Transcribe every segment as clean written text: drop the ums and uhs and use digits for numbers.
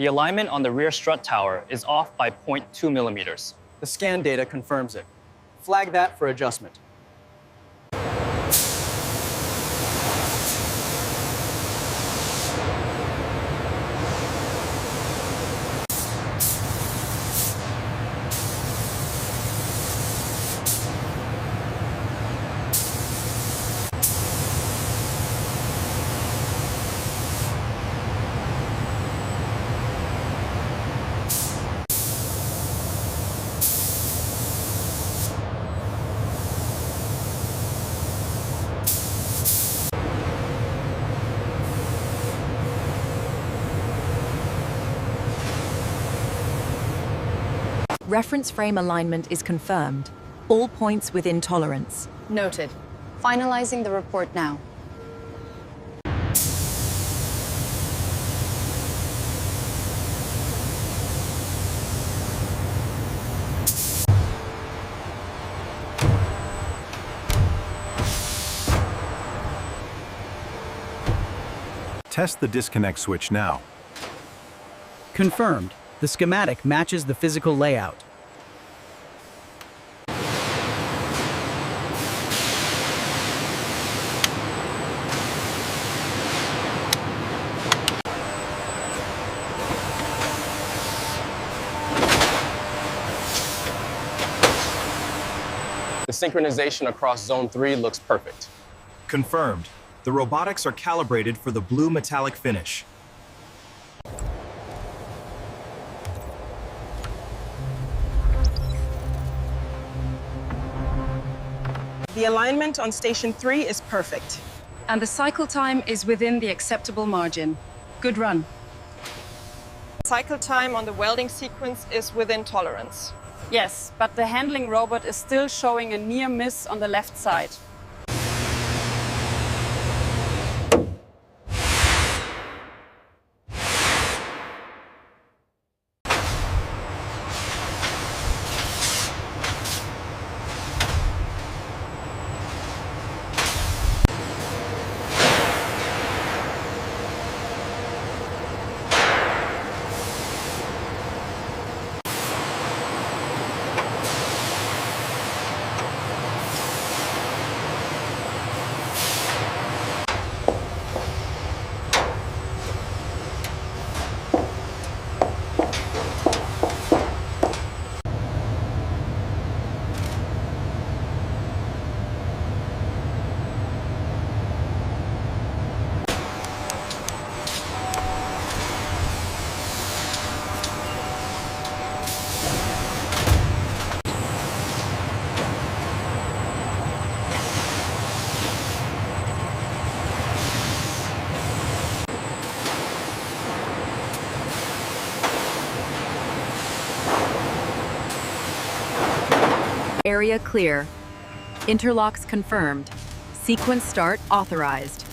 The alignment on the rear strut tower is off by 0.2 millimeters. The scan data confirms it. Flag that for adjustment. Reference frame alignment is confirmed. All points within tolerance. Noted. Finalizing the report now. Test the disconnect switch now. Confirmed. The schematic matches the physical layout. The synchronization across Zone 3 looks perfect. Confirmed. The robotics are calibrated for the blue metallic finish. The alignment on Station 3 is perfect. And the cycle time is within the acceptable margin. Good run. Cycle time on the welding sequence is within tolerance. Yes, but the handling robot is still showing a near miss on the left side. Area clear. Interlocks confirmed. Sequence start authorized.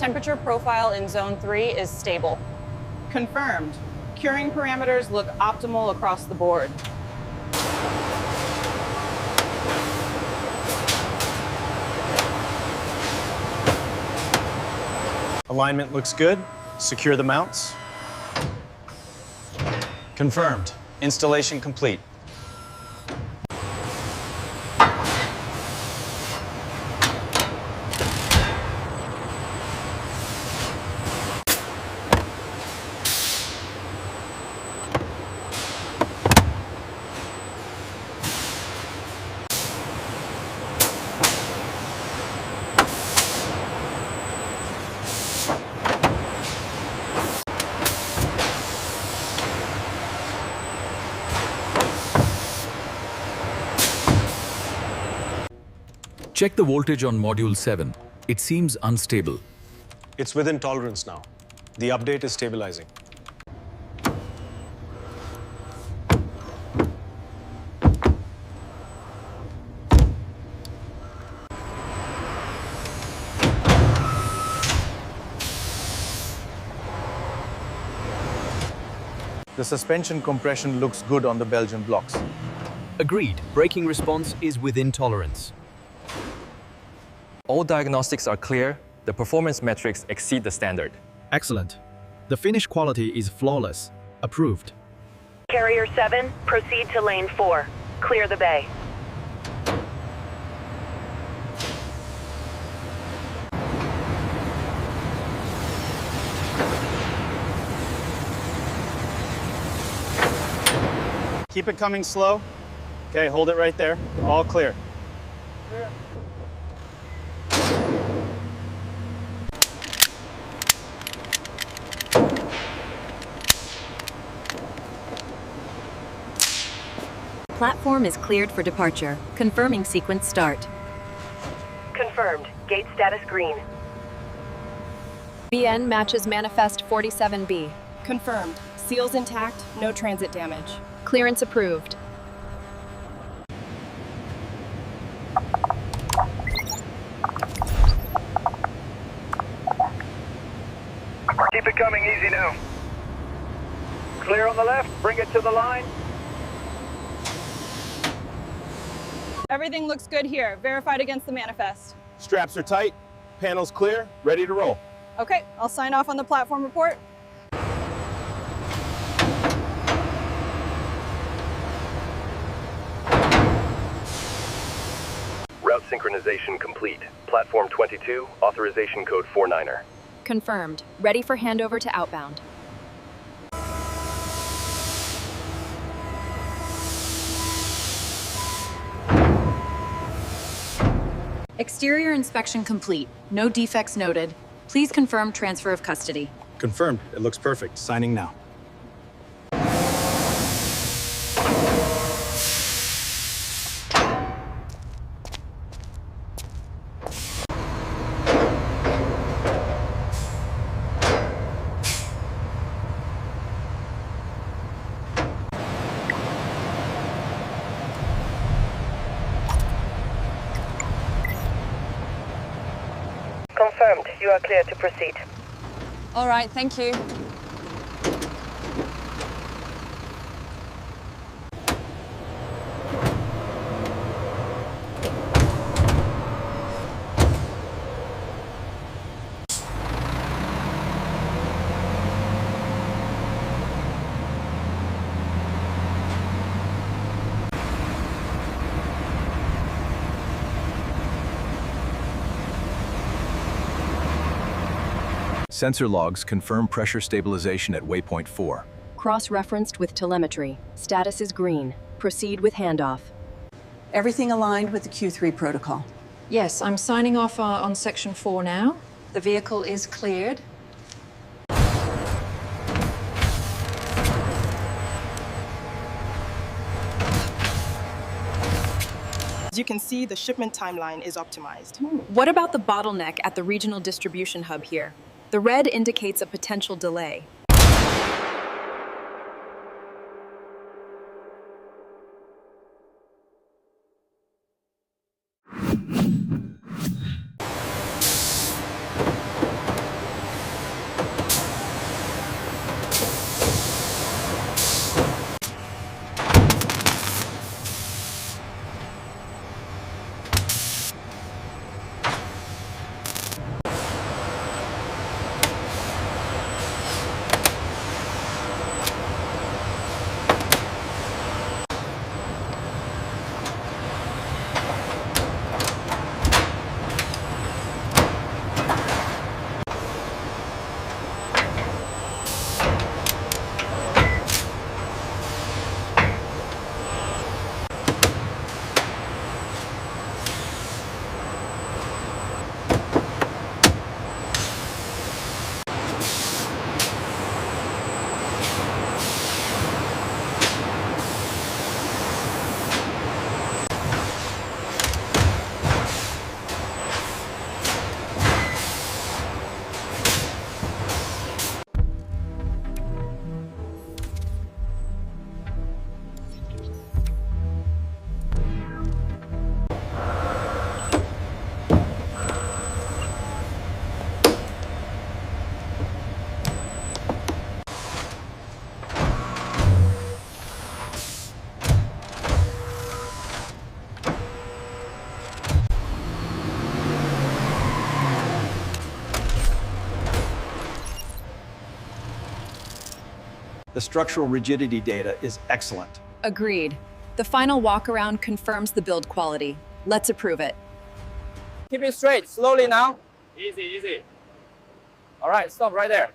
Temperature profile in zone 3 is stable. Confirmed. Curing parameters look optimal across the board. Alignment looks good. Secure the mounts. Confirmed. Installation complete. Check the voltage on Module 7. It seems unstable. It's within tolerance now. The update is stabilizing. The suspension compression looks good on the Belgian blocks. Agreed. Braking response is within tolerance. All diagnostics are clear. The performance metrics exceed the standard. Excellent. The finish quality is flawless. Approved. Carrier 7, proceed to lane 4. Clear the bay. Keep it coming slow. Okay, hold it right there. All clear. Platform is cleared for departure. Confirming sequence start. Confirmed. Gate status green. BN matches manifest 47B. Confirmed. Seals intact, no transit damage. Clearance approved. Keep it coming easy now. Clear on the left, bring it to the line. Everything looks good here, verified against the manifest. Straps are tight, panels clear, ready to roll. Okay, I'll sign off on the platform report. Route synchronization complete. Platform 22, authorization code 49er. Confirmed. Ready for handover to Outbound. Exterior inspection complete. No defects noted. Please confirm transfer of custody. Confirmed. It looks perfect. Signing now. Confirmed. You are clear to proceed. All right, thank you. Sensor logs confirm pressure stabilization at waypoint 4. Cross-referenced with telemetry. Status is green. Proceed with handoff. Everything aligned with the Q3 protocol. Yes, I'm signing off on section 4 now. The vehicle is cleared. As you can see, the shipment timeline is optimized. What about the bottleneck at the regional distribution hub here? The red indicates a potential delay. The structural rigidity data is excellent. Agreed. The final walk-around confirms the build quality. Let's approve it. Keep it straight, slowly now. Easy, easy. All right, stop right there.